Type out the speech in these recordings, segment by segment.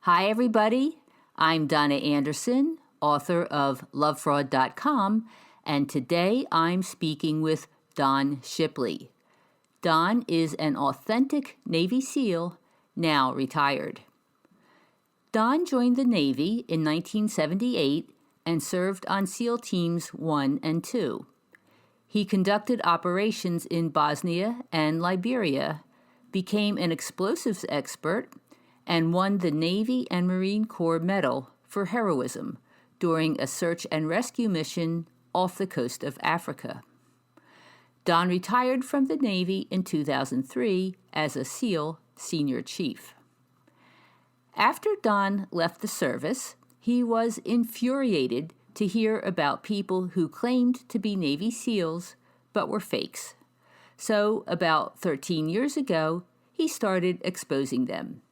Hi, everybody. I'm Donna Andersen, author of lovefraud.com, and today I'm speaking with Don Shipley. Don is an authentic Navy SEAL, now retired. Don joined the Navy in 1978 and served on SEAL Teams 1 and 2. He conducted operations in Bosnia and Liberia, became an explosives expert, and won the Navy and Marine Corps Medal for heroism during a search and rescue mission off the coast of Africa. Don retired from the Navy in 2003 as a SEAL Senior Chief. After Don left the service, he was infuriated to hear about people who claimed to be Navy SEALs but were fakes. So, about 13 years ago, he started exposing them.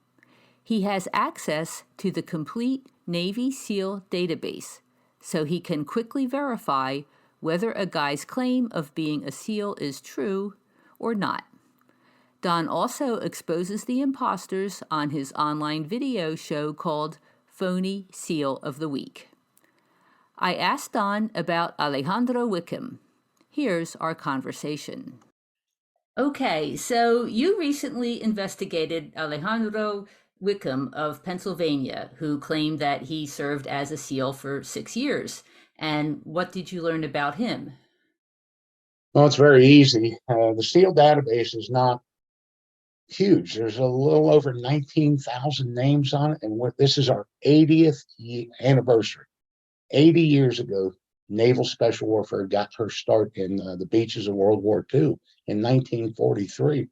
He has access to the complete Navy SEAL database, so he can quickly verify whether a guy's claim of being a SEAL is true or not. Don also exposes the imposters on his online video show called Phony SEAL of the Week. I asked Don about Alejandro Wickham. Here's our conversation. Okay, so you recently investigated Alejandro Wickham of Pennsylvania, who claimed that he served as a SEAL for 6 years. And what did you learn about him? Well, it's very easy. The SEAL database is not huge. There's a little over 19,000 names on it, and this is our 80th anniversary. 80 years ago, Naval Special Warfare got her start in the beaches of World War II in 1943.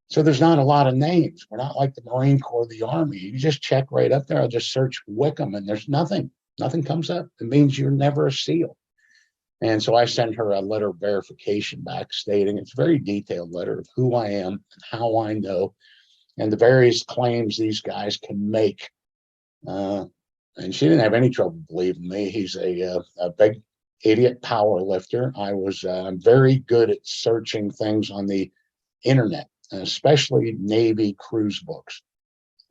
So there's not a lot of names. We're not like the Marine Corps or the Army. You just check right up there. I'll just search Wickham, and there's nothing. Nothing comes up. It means you're never a SEAL. And so I sent her a letter of verification back stating it's a very detailed letter of who I am and how I know and the various claims these guys can make. And she didn't have any trouble believing me. He's a big idiot power lifter. I'm very good at searching things on the internet, especially Navy cruise books.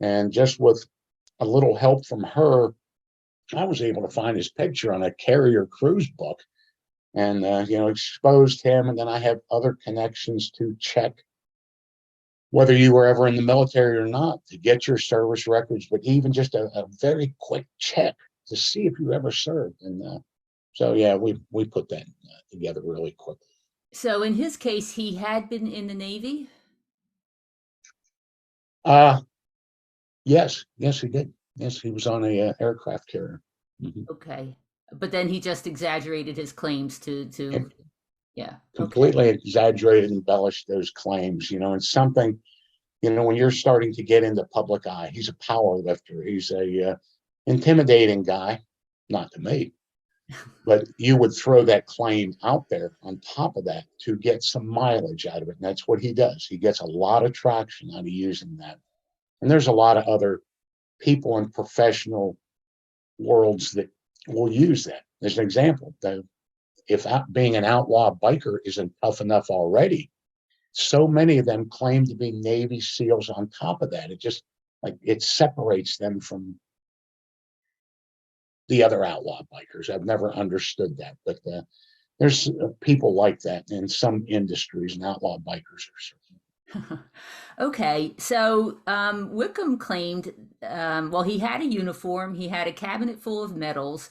And just with a little help from her, I was able to find his picture on a carrier cruise book and, exposed him. And then I have other connections to check whether you were ever in the military or not to get your service records, but even just a very quick check to see if you ever served. And we put that together really quickly. So in his case, he had been in the Navy? Yes, he did. Yes, he was on a aircraft carrier. Mm-hmm. Okay. But then he just exaggerated his claims to yeah. Completely exaggerated, embellished those claims. It's something, when you're starting to get into public eye, he's a power lifter. He's a intimidating guy, not to me, but you would throw that claim out there on top of that to get some mileage out of it. And that's what he does. He gets a lot of traction out of using that. And there's a lot of other people in professional worlds that will use that. As an example, if being an outlaw biker isn't tough enough already, so many of them claim to be Navy SEALs on top of that. It separates them from the other outlaw bikers. I've never understood that, but there's people like that in some industries, and outlaw bikers are certainly. Okay, so Wickham claimed, he had a uniform, he had a cabinet full of medals,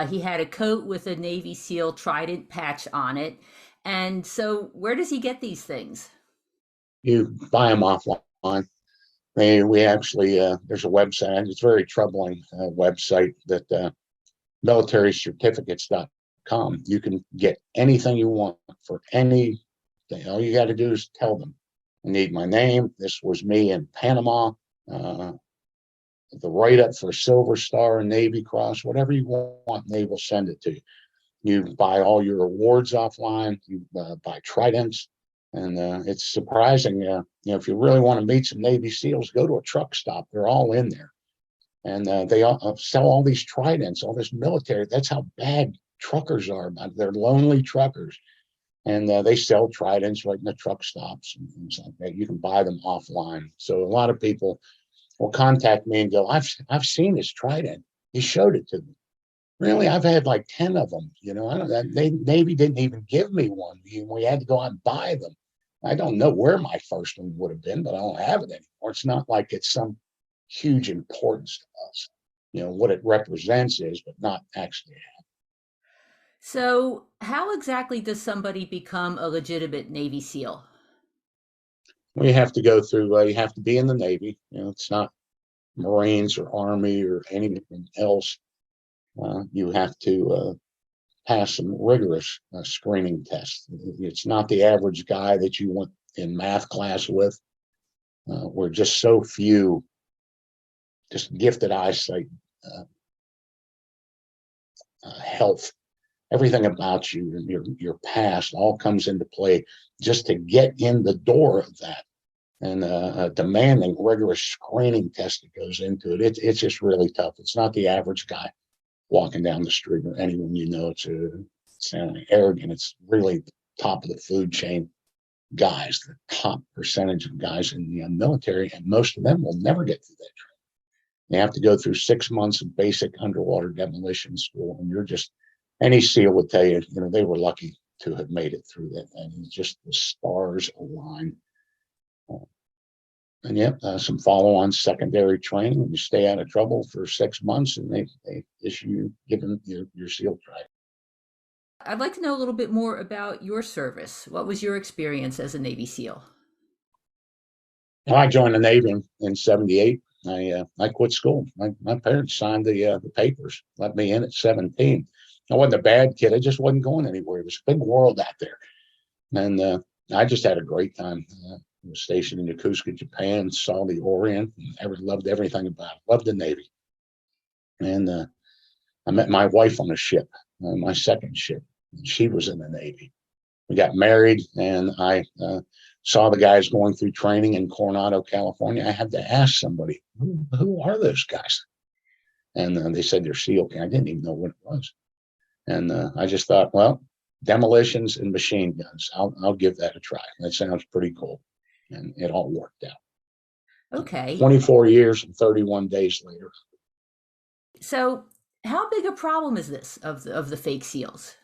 he had a coat with a Navy SEAL trident patch on it. And so where does he get these things? You buy them offline. We actually, there's a website, it's a very troubling website that militarycertificates.com. You can get anything you want for anything. All you got to do is tell them, I need my name. This was me in Panama. The write-up for Silver Star and Navy Cross, whatever you want, they will send it to you. You buy all your awards offline. You buy tridents. And it's surprising, if you really want to meet some Navy SEALs, go to a truck stop. They're all in there. And they all sell all these tridents, all this military. That's how bad truckers are. They're lonely truckers. And they sell tridents right in the truck stops and things like that. You can buy them offline. So a lot of people will contact me and go, I've seen his trident. He showed it to me. Really, I've had like 10 of them. I don't. Navy didn't even give me one. We had to go out and buy them. I don't know where my first one would have been, but I don't have it anymore. It's not like it's some huge importance to us. What it represents is, but not actually. So, how exactly does somebody become a legitimate Navy SEAL? We have to go through. You have to be in the Navy. It's not Marines or Army or anything else. You have to pass some rigorous screening tests. It's not the average guy that you went in math class with. We're just so few, just gifted eyesight, health, everything about you, your past all comes into play just to get in the door of that. And a demanding, rigorous screening test that goes into it. It's just really tough. It's not the average guy walking down the street or anyone It's sounding arrogant. It's really the top of the food chain guys, the top percentage of guys in the military, and most of them will never get through that training. They have to go through 6 months of basic underwater demolition school, and any SEAL would tell you, they were lucky to have made it through that. And just the stars align. And some follow-on secondary training. You stay out of trouble for 6 months, and they issue you, given your SEAL tribe. I'd like to know a little bit more about your service. What was your experience as a Navy SEAL? Well, I joined the Navy in '78. I quit school. My parents signed the papers, let me in at 17. I wasn't a bad kid. I just wasn't going anywhere. It was a big world out there, and I just had a great time. I was stationed in Yokosuka, Japan, saw the Orient, and loved everything about it. Loved the Navy. And I met my wife on a ship, my second ship. She was in the Navy. We got married, and I saw the guys going through training in Coronado, California. I had to ask somebody, who are those guys? And they said they're SEAL. I didn't even know what it was. And I just thought, well, demolitions and machine guns. I'll give that a try. That sounds pretty cool. And it all worked out. Okay. 24 years and 31 days later. So, how big a problem is this of the fake SEALs?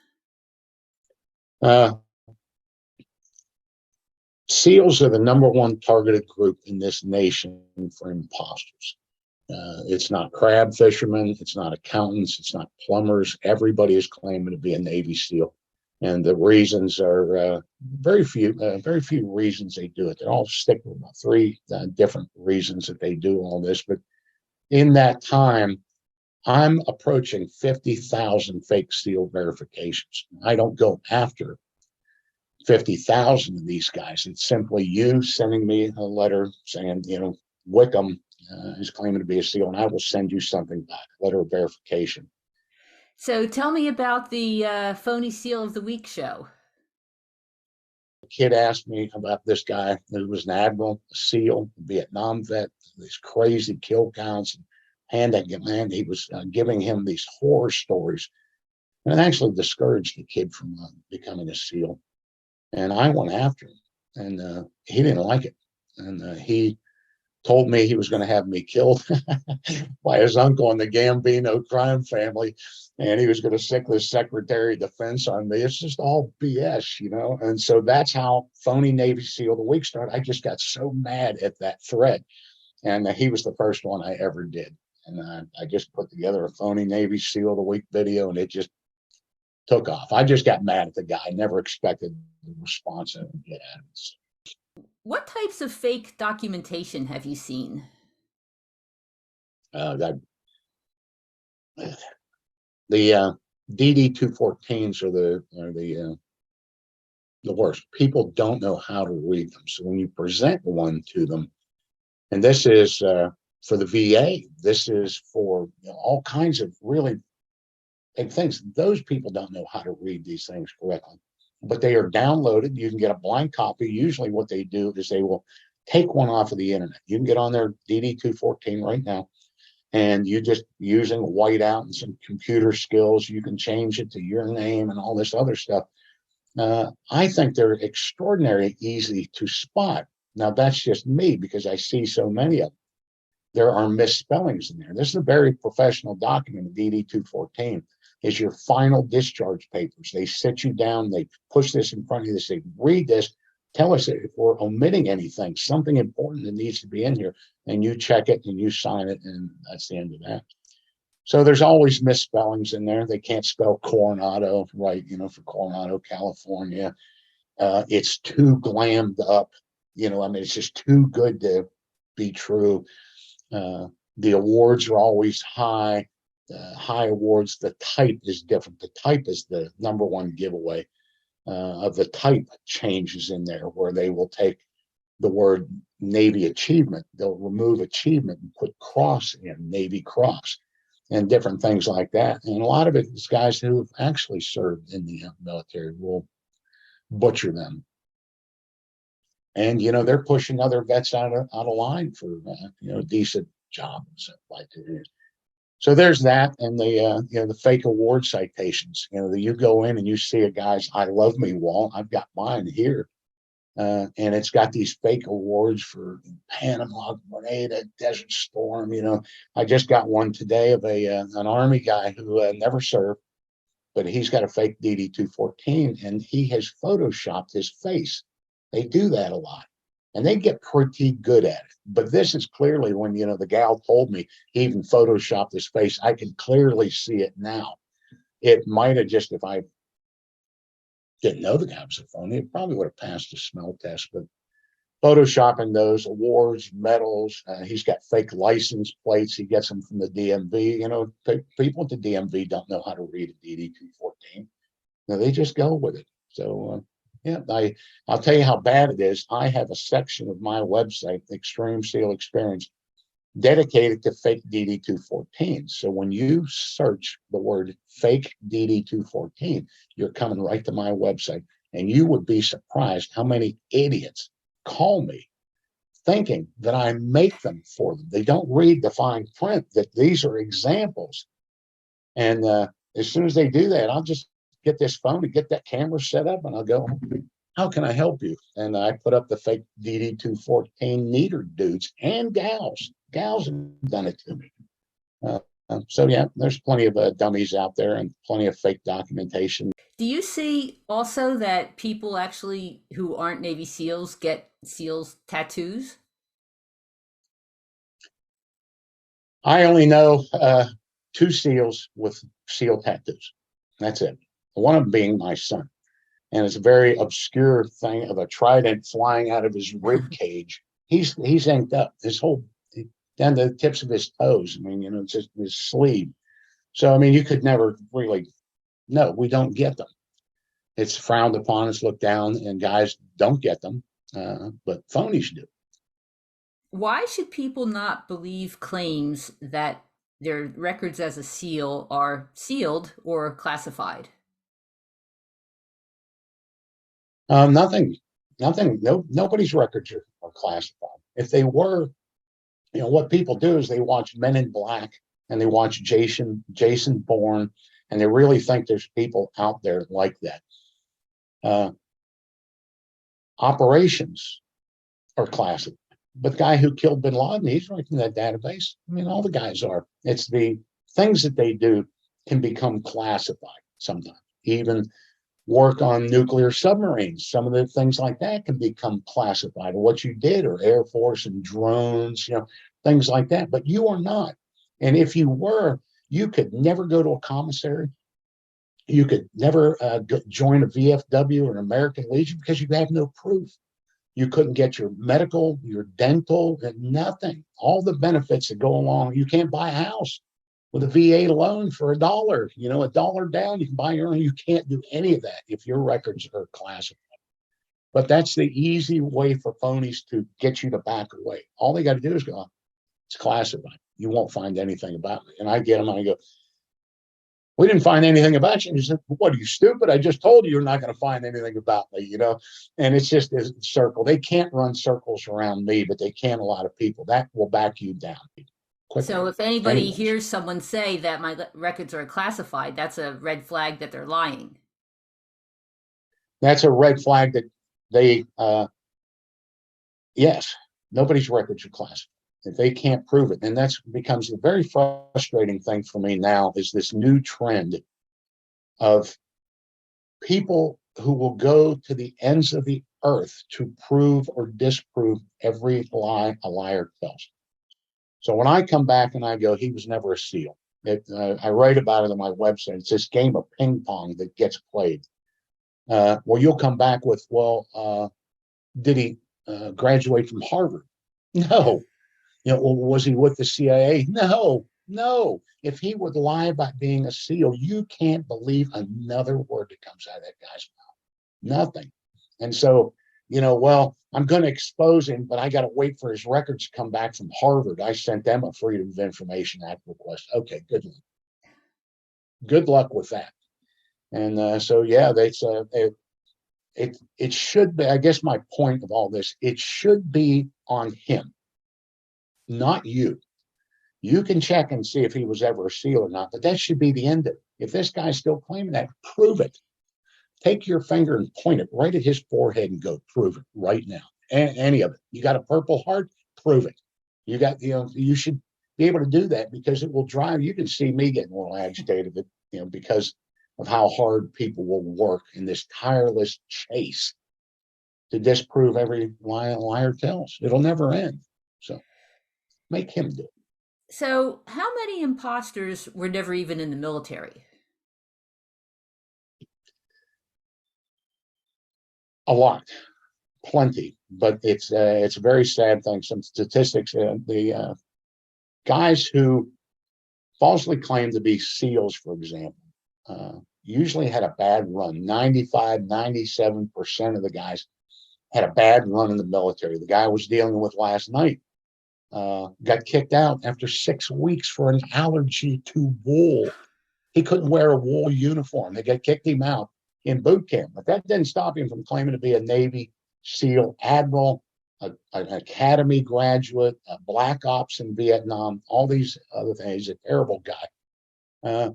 SEALs are the number one targeted group in this nation for imposters. It's not crab fishermen, it's not accountants, it's not plumbers. Everybody is claiming to be a Navy SEAL, and the reasons are very few reasons they do it. They all stick with about three different reasons that they do all this. But in that time, I'm approaching 50,000 fake SEAL verifications. I don't go after 50,000 of these guys. It's simply you sending me a letter saying, Wickham is claiming to be a SEAL, and I will send you something back, a letter of verification. So tell me about the Phony SEAL of the Week show. A kid asked me about this guy who was an admiral, a SEAL, a Vietnam vet, these crazy kill counts, and he was giving him these horror stories, and it actually discouraged the kid from becoming a SEAL. And I went after him, and he didn't like it. And he told me he was going to have me killed by his uncle in the Gambino crime family. And he was going to sick the Secretary of Defense on me. It's just all BS, And so that's how Phony Navy SEAL of the Week started. I just got so mad at that threat. And he was the first one I ever did. And I just put together a Phony Navy SEAL of the Week video, and it just took off. I just got mad at the guy. I never expected the response I would get at it. What types of fake documentation have you seen? The DD-214s are the worst. People don't know how to read them. So when you present one to them, and this is for the VA, this is for all kinds of really big things. Those people don't know how to read these things correctly, but they are downloaded. You can get a blank copy. Usually what they do is they will take one off of the internet. You can get on their DD-214 right now, and you just using whiteout and some computer skills, you can change it to your name and all this other stuff. I think they're extraordinarily easy to spot. Now, that's just me because I see so many of them. there are misspellings in there. This is a very professional document, DD 214. Is your final discharge papers. They sit you down, they push this in front of you, they say, read this, tell us if we're omitting anything, something important that needs to be in here, and you check it and you sign it, and that's the end of that. So there's always misspellings in there. They can't spell Coronado right, for Coronado, California. It's too glammed up, it's just too good to be true. The awards are always high. High awards, the type is different. The type is the number one giveaway of the type changes in there, where they will take the word Navy achievement, they'll remove achievement and put cross in, Navy Cross, and different things like that. And a lot of it is guys who have actually served in the military will butcher them. And, they're pushing other vets out of line for, decent jobs and stuff like that. So there's that, and the fake award citations. You go in and you see a guy's "I love me" wall. I've got mine here, and it's got these fake awards for Panama, Grenada, Desert Storm. I just got one today of an Army guy who never served, but he's got a fake DD 214, and he has photoshopped his face. They do that a lot, and they get pretty good at it. But this is clearly when, the gal told me he even photoshopped his face. I can clearly see it now. It might have just, if I didn't know the guy was a phony, it probably would have passed the smell test. But photoshopping those awards, medals, he's got fake license plates. He gets them from the DMV. People at the DMV don't know how to read a DD 214. They just go with it. So, yeah, I'll tell you how bad it is. I have a section of my website, Extreme SEAL Experience, dedicated to fake DD 214. So when you search the word fake DD 214, you're coming right to my website, and you would be surprised how many idiots call me thinking that I make them for them. They don't read the fine print that these are examples. And as soon as they do that, I'll just get this phone and get that camera set up, and I'll go, how can I help you? And I put up the fake DD 214 neater dudes and gals. Gals have done it to me. So yeah, there's plenty of dummies out there and plenty of fake documentation. Do you see also that people actually who aren't Navy SEALs get SEALs tattoos? I only know 2 SEALs with SEAL tattoos. That's it. One of them being my son. And it's a very obscure thing of a trident flying out of his rib cage. He's inked up. His whole, down to the tips of his toes. It's just his sleeve. So, you could never really, no, we don't get them. It's frowned upon, it's looked down, and guys don't get them, but phonies do. Why should people not believe claims that their records as a SEAL are sealed or classified? Nothing. No, nobody's records are classified. If they were, what people do is they watch Men in Black and they watch Jason Bourne, and they really think there's people out there like that. Operations are classified, but the guy who killed Bin Laden, he's right in that database. All the guys are. It's the things that they do can become classified sometimes. Even work on nuclear submarines, some of the things like that can become classified, or what you did, or Air Force and drones, things like that. But you are not. And if you were, you could never go to a commissary. You could never join a VFW or an American Legion, because you have no proof. You couldn't get your medical, your dental, nothing. All the benefits that go along. You can't buy a house with a VA loan for $1, $1 down, you can buy your own. You can't do any of that if your records are classified. But that's the easy way for phonies to get you to back away. All they got to do is go, it's classified. You won't find anything about me. And I get them and I go, we didn't find anything about you. And he said, what, are you stupid? I just told you you're not going to find anything about me, And it's just a circle. They can't run circles around me, but they can a lot of people. That will back you down. Quickly. So if anybody hears someone say that my records are classified, that's a red flag that they're lying. That's a red flag that they, yes, nobody's records are classified. If they can't prove it, and that becomes a very frustrating thing for me now, is this new trend of people who will go to the ends of the earth to prove or disprove every lie a liar tells. So when I come back and I go, he was never a SEAL. I write about it on my website. It's this game of ping pong that gets played. Well, you'll come back with, well, did he graduate from Harvard? No. Well, was he with the CIA? No, no. If he would lie about being a SEAL, you can't believe another word that comes out of that guy's mouth. Nothing. And so, well, I'm going to expose him, but I got to wait for his records to come back from Harvard. I sent them a Freedom of Information Act request. Okay, good luck with that. And so, yeah, it should be. I guess my point of all this, it should be on him, not you. You can check and see if he was ever a SEAL or not, but that should be the end of it. If this guy's still claiming that, prove it. Take your finger and point it right at his forehead and go, prove it right now. Any of it. You got a Purple Heart? Prove it. You should be able to do that, because it will drive. You can see me getting a little agitated, because of how hard people will work in this tireless chase to disprove every lie a liar tells. It'll never end. So make him do it. So, how many imposters were never even in the military? A lot. Plenty, but it's a very sad thing. Some statistics: the guys who falsely claim to be SEALs, for example, usually had a bad run. 95, 97% of the guys had a bad run in the military. The guy I was dealing with last night got kicked out after 6 weeks for an allergy to wool. He couldn't wear a wool uniform. They got kicked him out in boot camp, but that didn't stop him from claiming to be a Navy SEAL, Admiral, an Academy graduate, a Black Ops in Vietnam, all these other things. He's a terrible guy.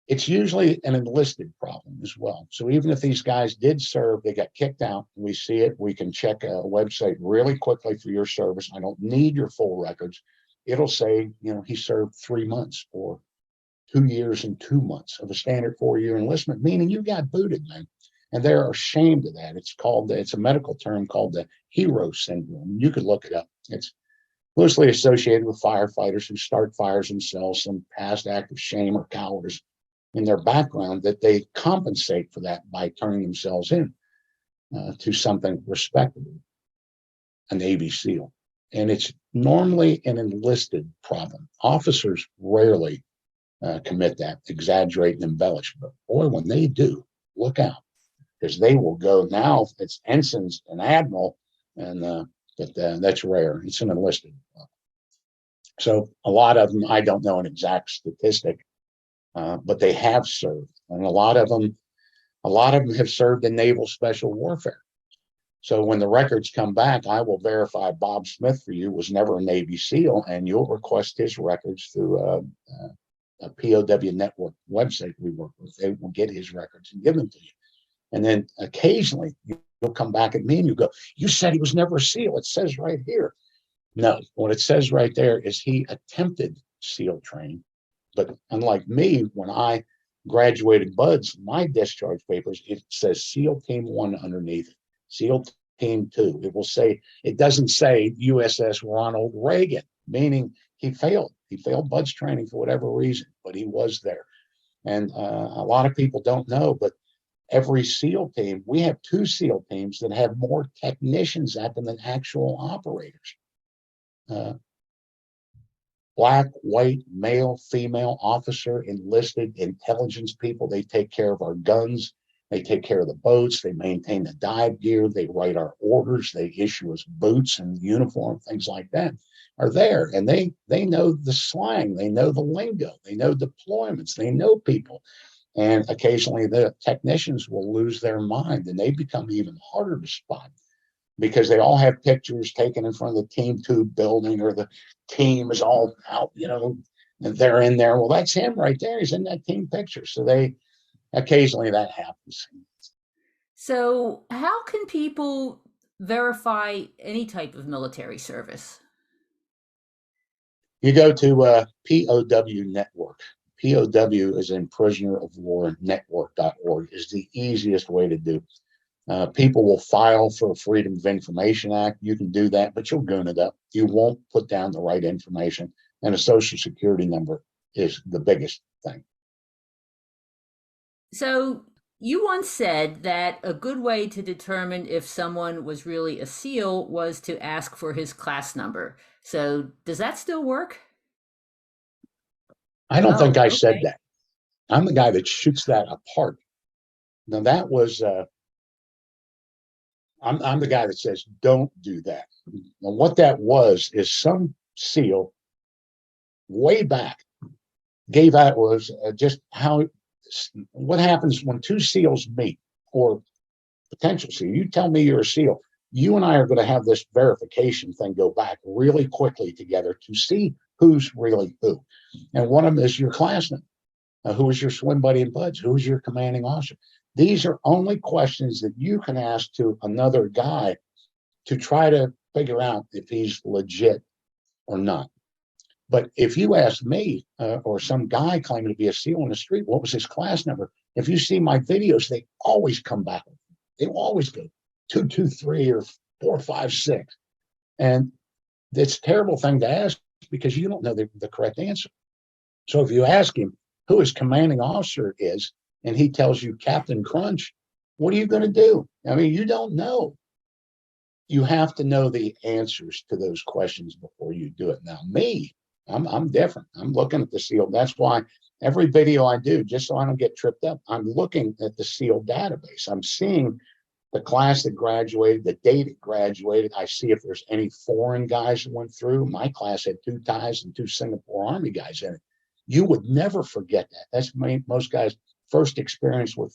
It's usually an enlisted problem as well. So even if these guys did serve, they got kicked out. We see it. We can check a website really quickly for your service. I don't need your full records. It'll say, he served 3 months or 2 years and 2 months of a standard 4-year enlistment, meaning you got booted, man. And they're ashamed of that. It's a medical term called the hero syndrome. You could look it up. It's loosely associated with firefighters who start fires themselves, some past act of shame or cowardice in their background, that they compensate for that by turning themselves in to something respectable, a Navy SEAL. And it's normally an enlisted problem. Officers rarely commit that, exaggerate and embellish. But boy, when they do, look out, because they will go. Now it's ensigns and admiral, and that's rare. It's an enlisted. So a lot of them, I don't know an exact statistic, but they have served, and a lot of them have served in naval special warfare. So when the records come back, I will verify Bob Smith for you was never a Navy SEAL, and you'll request his records through a POW network website we work with. They will get his records and give them to you. And then occasionally you'll come back at me and you go, you said he was never a SEAL. It says right here. No, what it says right there is he attempted SEAL training. But unlike me, when I graduated BUDS, my discharge papers, it says SEAL Team 1 underneath it, SEAL Team 2. It doesn't say USS Ronald Reagan, meaning he failed. He failed BUDS training for whatever reason, but he was there. And a lot of people don't know, but every SEAL team, we have 2 SEAL teams that have more technicians at them than actual operators. Black, white, male, female, officer, enlisted, intelligence people. They take care of our guns. They take care of the boats. They maintain the dive gear. They write our orders. They issue us boots and uniform, things like that are there. And they know the slang. They know the lingo. They know deployments. They know people. And occasionally the technicians will lose their mind, and they become even harder to spot, because they all have pictures taken in front of the Team 2 building, or the team is all out, and they're in there. Well, that's him right there. He's in that team picture. So occasionally that happens. So, how can people verify any type of military service? You go to POW Network. POW is in Prisoner of War Network.org is the easiest way to do. People will file for a Freedom of Information Act. You can do that, but you'll goon it up. You won't put down the right information. And a social security number is the biggest thing. So, you once said that a good way to determine if someone was really a SEAL was to ask for his class number. So, does that still work? I don't Oh, think I said okay. that. I'm the guy that shoots that apart. Now, that was, I'm the guy that says, don't do that. And what that was is some SEAL way back gave out was just how what happens when two SEALs meet or potential SEAL. You tell me you're a SEAL. You and I are going to have this verification thing go back really quickly together to see who's really who. And one of them is your classmate. Who is your swim buddy and buds? Who is your commanding officer? These are only questions that you can ask to another guy to try to figure out if he's legit or not. But if you ask me or some guy claiming to be a SEAL on the street, what was his class number? If you see my videos, they always come back. They will always go 223 or 456. And it's a terrible thing to ask because you don't know the correct answer. So if you ask him who his commanding officer is, and he tells you Captain Crunch, what are you going to do? I mean, you don't know. You have to know the answers to those questions before you do it. Now, me, I'm different. I'm looking at the SEAL. That's why every video I do, just so I don't get tripped up, I'm looking at the SEAL database. I'm seeing the class that graduated, the date it graduated. I see if there's any foreign guys that went through. My class had 2 Thais and 2 Singapore Army guys in it. You would never forget that. That's most guys' first experience with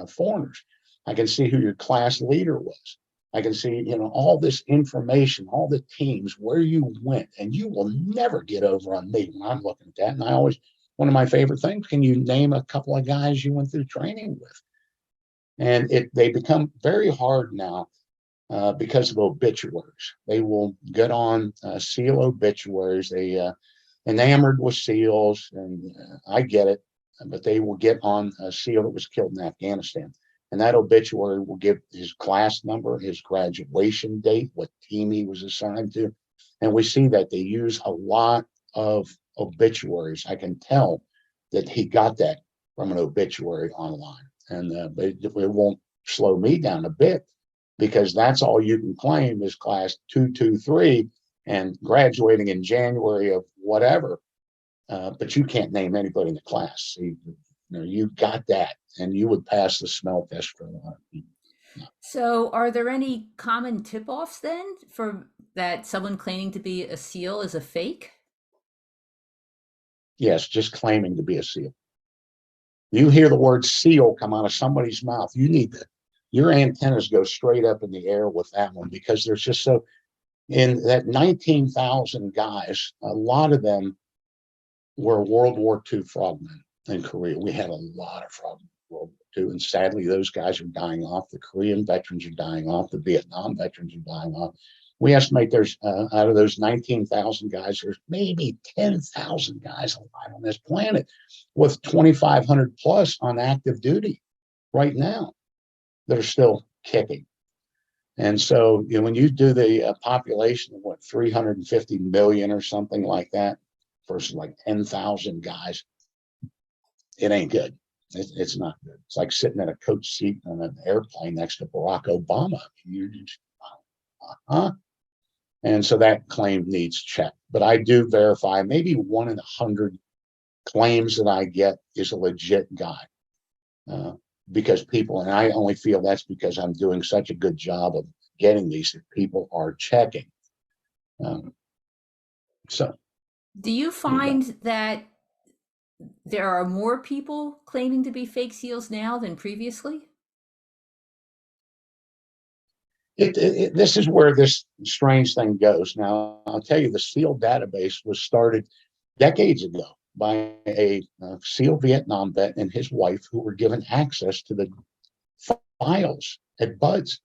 foreigners. I can see who your class leader was. I can see, all this information, all the teams, where you went, and you will never get over on me when I'm looking at that. And I always, one of my favorite things, can you name a couple of guys you went through training with? And they become very hard now because of obituaries. They will get on SEAL obituaries. They enamored with SEALs, and I get it, but they will get on a SEAL that was killed in Afghanistan. And that obituary will give his class number, his graduation date, what team he was assigned to. And we see that they use a lot of obituaries. I can tell that he got that from an obituary online. And but it won't slow me down a bit because that's all you can claim is class 223 and graduating in January of whatever. But you can't name anybody in the class. You got that, and you would pass the smell test for a lot of people. So, are there any common tip-offs then for that someone claiming to be a SEAL is a fake? Yes, just claiming to be a SEAL. You hear the word SEAL come out of somebody's mouth, your antennas go straight up in the air with that one because there's just so, in that 19,000 guys, a lot of them were World War II frogmen in Korea. We had a lot of frogmen in World War II, and sadly, those guys are dying off. The Korean veterans are dying off. The Vietnam veterans are dying off. We estimate there's, out of those 19,000 guys, there's maybe 10,000 guys alive on this planet with 2,500 plus on active duty right now that are still kicking. And so, when you do the population of 350 million or something like that versus like 10,000 guys, it ain't good. It's not good. It's like sitting in a coach seat on an airplane next to Barack Obama. You're just, huh? And so that claim needs checked. But I do verify maybe 1 in 100 claims that I get is a legit guy. Because people, and I only feel that's because I'm doing such a good job of getting these that people are checking. So, Do you find that there are more people claiming to be fake SEALs now than previously? This is where this strange thing goes. Now, I'll tell you, the SEAL database was started decades ago by a SEAL Vietnam vet and his wife who were given access to the files at Buds.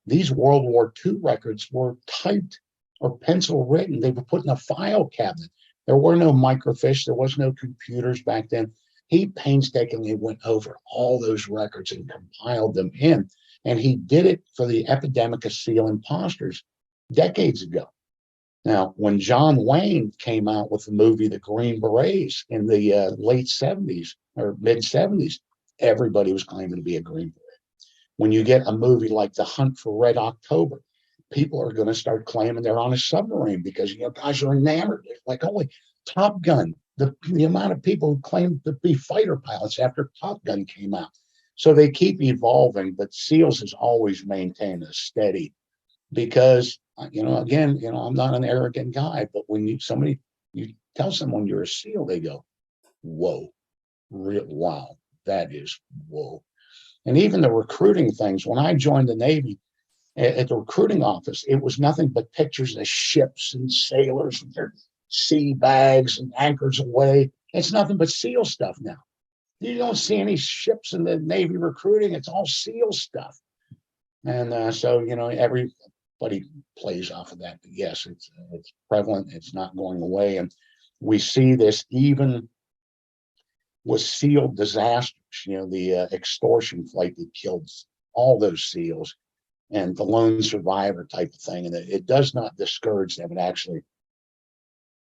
These World War II records were typed or pencil written. They were put in a file cabinet. There were no microfiche. There was no computers back then. He painstakingly went over all those records and compiled them in. And he did it for the epidemic of seal imposters decades ago. Now, when John Wayne came out with the movie The Green Berets in the late 70s or mid 70s, everybody was claiming to be a Green Beret. When you get a movie like The Hunt for Red October, people are going to start claiming they're on a submarine because, guys are enamored. Like, holy, Top Gun, the amount of people who claimed to be fighter pilots after Top Gun came out. So they keep evolving, but SEALs has always maintained a steady, because, again, I'm not an arrogant guy, but when you tell someone you're a SEAL, they go, whoa, wow, that is whoa. And even the recruiting things, when I joined the Navy, at the recruiting office, it was nothing but pictures of ships and sailors with their sea bags and anchors away. It's nothing but SEAL stuff now. You don't see any ships in the Navy recruiting. It's all SEAL stuff. And so, everybody plays off of that. But yes, it's prevalent. It's not going away. And we see this even with SEAL disasters, the extortion flight that killed all those SEALs, and the lone survivor type of thing. And it does not discourage them. It actually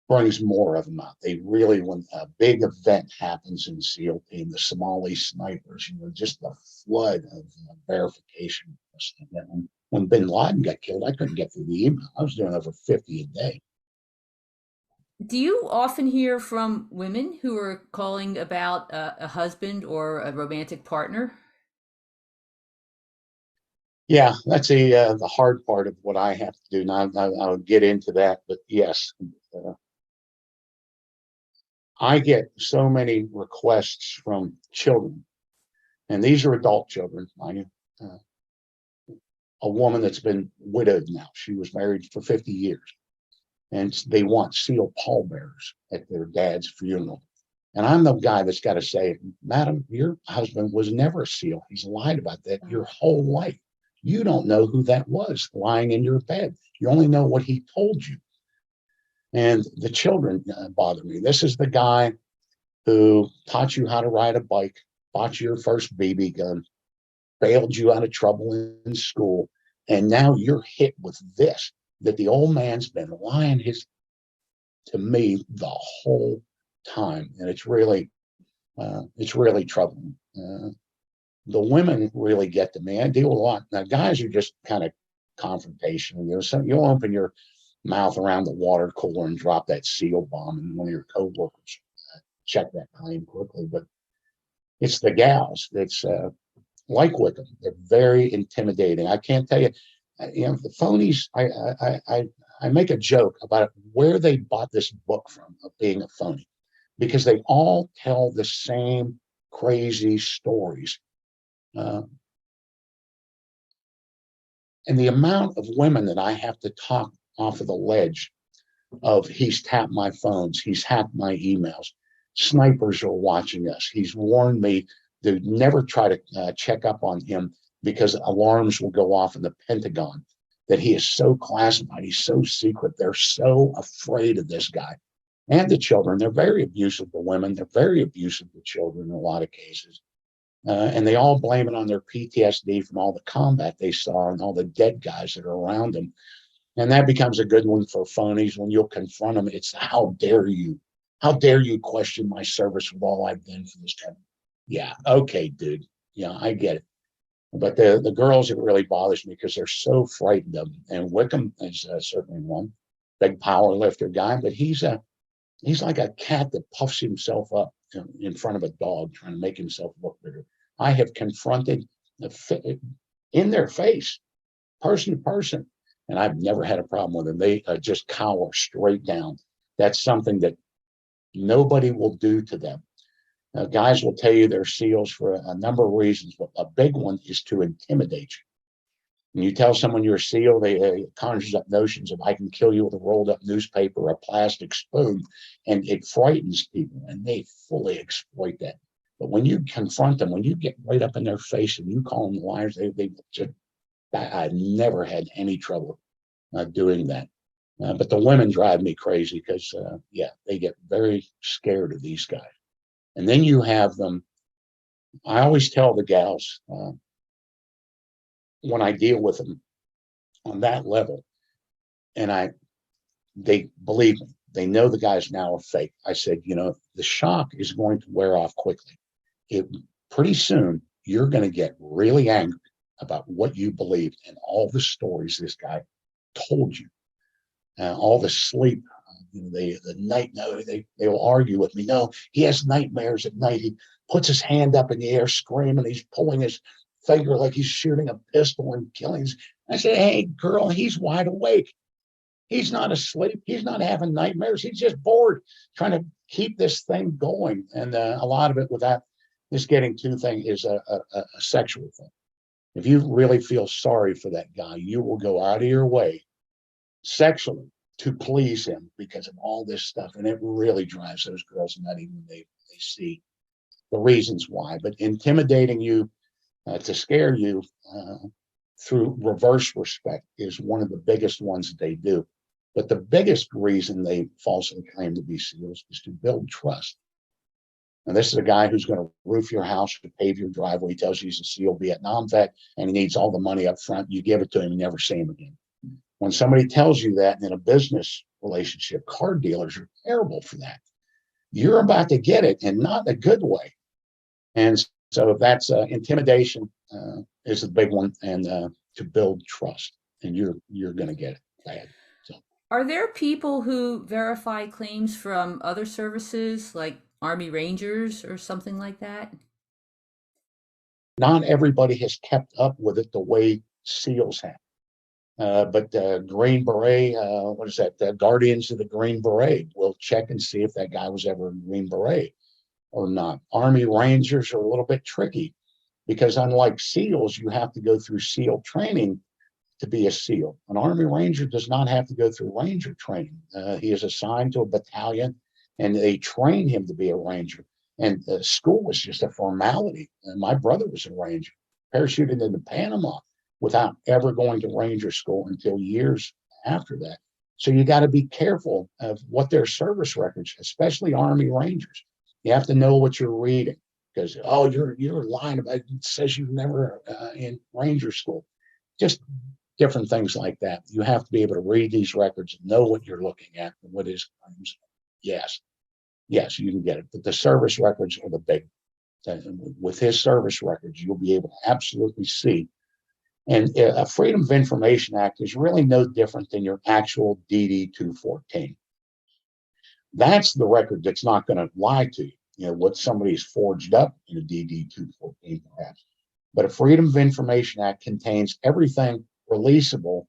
brings more of them out. They really, when a big event happens in SEAL team, the Somali snipers, just the flood of verification. When bin Laden got killed, I couldn't get through the email. I was doing over 50 a day. Do you often hear from women who are calling about a husband or a romantic partner? Yeah, that's the hard part of what I have to do. Now, I'll get into that, but yes, I get so many requests from children, and these are adult children. A woman that's been widowed now. She was married for 50 years, and they want SEAL pallbearers at their dad's funeral. And I'm the guy that's got to say, madam, your husband was never a SEAL. He's lied about that your whole life. You don't know who that was lying in your bed. You only know what he told you. And the children bother me. This is the guy who taught you how to ride a bike, bought you your first BB gun, bailed you out of trouble in school, and now you're hit with this, that the old man's been lying to me the whole time. And it's really troubling. The women really get to me. I deal with a lot. Now, guys are just kind of confrontational. So you'll open your mouth around the water cooler and drop that SEAL bomb, and one of your coworkers check that claim quickly. But it's the gals that's like Wickham. They're very intimidating. I can't tell you, the phonies. I make a joke about where they bought this book from of being a phony, because they all tell the same crazy stories. And the amount of women that I have to talk off of the ledge of, he's tapped my phones, he's hacked my emails, snipers are watching us, he's warned me to never try to check up on him because alarms will go off in the Pentagon, that he is so classified, he's so secret, they're so afraid of this guy. And the children, they're very abusive to women, they're very abusive to children in a lot of cases. And they all blame it on their PTSD from all the combat they saw and all the dead guys that are around them. And that becomes a good one for phonies when you'll confront them. It's, how dare you? How dare you question my service with all I've done for this country? Yeah, okay, dude. Yeah, I get it. But the girls, it really bothers me because they're so frightened of them. And Wickham is certainly one, big power lifter guy, but he's like a cat that puffs himself up in front of a dog, trying to make himself look bigger. I have confronted in their face, person to person, and I've never had a problem with them. They just cower straight down. That's something that nobody will do to them. Guys will tell you they're SEALs for a number of reasons, but a big one is to intimidate you. When you tell someone you're a SEAL, they conjures up notions of, I can kill you with a rolled up newspaper or a plastic spoon, and it frightens people, and they fully exploit that. But when you confront them, when you get right up in their face and you call them liars, they just, I've never had any trouble doing that. But the women drive me crazy because, yeah, they get very scared of these guys. And then you have them. I always tell the gals when I deal with them on that level, and they believe me, they know the guy's now a fake. I said, the shock is going to wear off quickly. Pretty soon, you're going to get really angry about what you believed and all the stories this guy told you, all the sleep. The night, no, they will argue with me. No, he has nightmares at night. He puts his hand up in the air, screaming. He's pulling his finger like he's shooting a pistol and killing. I said, hey, girl, he's wide awake. He's not asleep. He's not having nightmares. He's just bored, trying to keep this thing going. And a lot of it with that, this getting to thing is a sexual thing. If you really feel sorry for that guy, you will go out of your way sexually to please him because of all this stuff. And it really drives those girls nutty when they see the reasons why. But intimidating you to scare you through reverse respect is one of the biggest ones that they do. But the biggest reason they falsely claim to be SEALs is to build trust. And this is a guy who's going to roof your house, to pave your driveway. He tells you he's a SEAL Vietnam vet and he needs all the money up front. You give it to him, you never see him again. When somebody tells you that in a business relationship, car dealers are terrible for that. You're about to get it, and not in a good way. And so that's intimidation is the big one, and to build trust, and you're going to get it bad. So, Are there people who verify claims from other services like Army Rangers or something like that? not everybody has kept up with it the way SEALs have. But Green Beret, what is that? The Guardians of the Green Beret will check and see if that guy was ever a Green Beret or not. Army Rangers are a little bit tricky because unlike SEALs, you have to go through SEAL training to be a SEAL. An Army Ranger does not have to go through Ranger training. He is assigned to a battalion and they train him to be a Ranger. And school was just a formality. And my brother was a Ranger, parachuted into Panama without ever going to Ranger school until years after that. So you got to be careful of what their service records, especially Army Rangers. You have to know what you're reading because, oh, you're lying about it. It says you've never in Ranger school. Just different things like that. You have to be able to read these records and know what you're looking at and what his claims. Yes, you can get it. But the service records are the big. With his service records, you'll be able to absolutely see. And a Freedom of Information Act is really no different than your actual DD 214. That's the record that's not going to lie to you. What somebody's forged up in a DD 214 perhaps. But a Freedom of Information Act contains everything releasable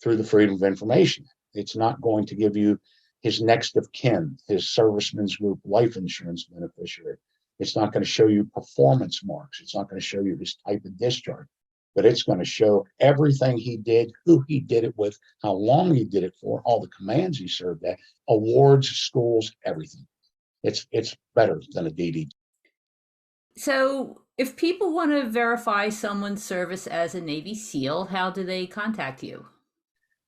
through the Freedom of Information Act. It's not going to give you his next of kin, his servicemen's group life insurance beneficiary. It's not going to show you performance marks. It's not going to show you his type of discharge. But it's going to show everything he did, who he did it with, how long he did it for, all the commands he served at, awards, schools, everything. It's better than a DD. So, if people want to verify someone's service as a Navy SEAL, how do they contact you?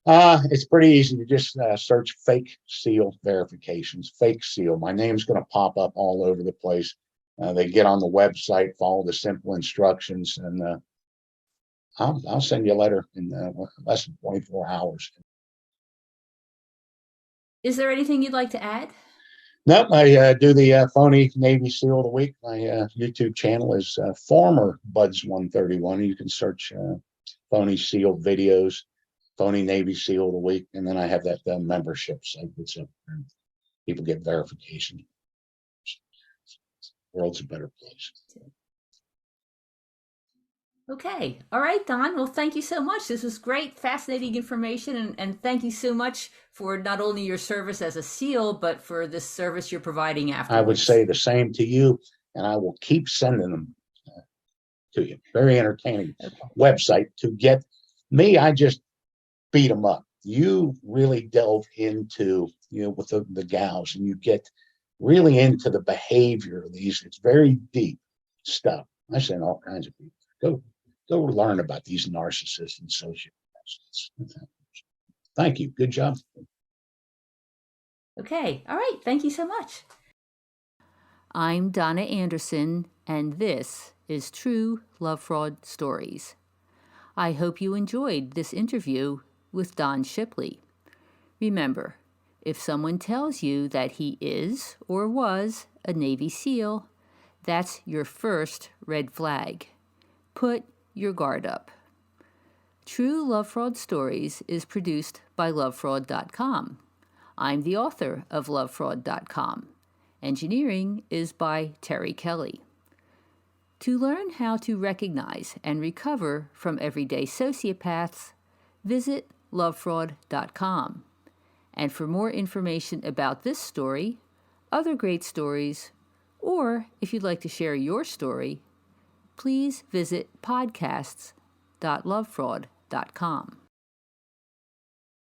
It's pretty easy to just search fake SEAL verifications, fake SEAL. My name's going to pop up all over the place. They get on the website, follow the simple instructions, and I'll send you a letter in less than 24 hours. Is there anything you'd like to add? Nope, I do the phony Navy SEAL of the week. My YouTube channel is former Buds 131. You can search phony SEAL videos, phony Navy SEAL of the week, and then I have that membership site that's up there. People get verification. The world's a better place. Okay. All right, Don. Well, thank you so much. This was great, fascinating information. And thank you so much for not only your service as a SEAL, but for this service you're providing afterwards. I would say the same to you, and I will keep sending them to you. Very entertaining website to get me. I just beat them up. You really delve into, with the gals, and you get really into the behavior of these. It's very deep stuff. I send all kinds of people. Go learn about these narcissists and sociopaths. Thank you. Good job. Okay, all right, thank you so much. I'm Donna Andersen, and this is True Lovefraud Stories. I hope you enjoyed this interview with Don Shipley. Remember, if someone tells you that he is or was a Navy SEAL, that's your first red flag. Put your guard up. True Lovefraud Stories is produced by lovefraud.com. I'm the author of lovefraud.com. Engineering is by Terry Kelly. To learn how to recognize and recover from everyday sociopaths, visit lovefraud.com. And for more information about this story, other great stories, or if you'd like to share your story, please visit podcasts.lovefraud.com.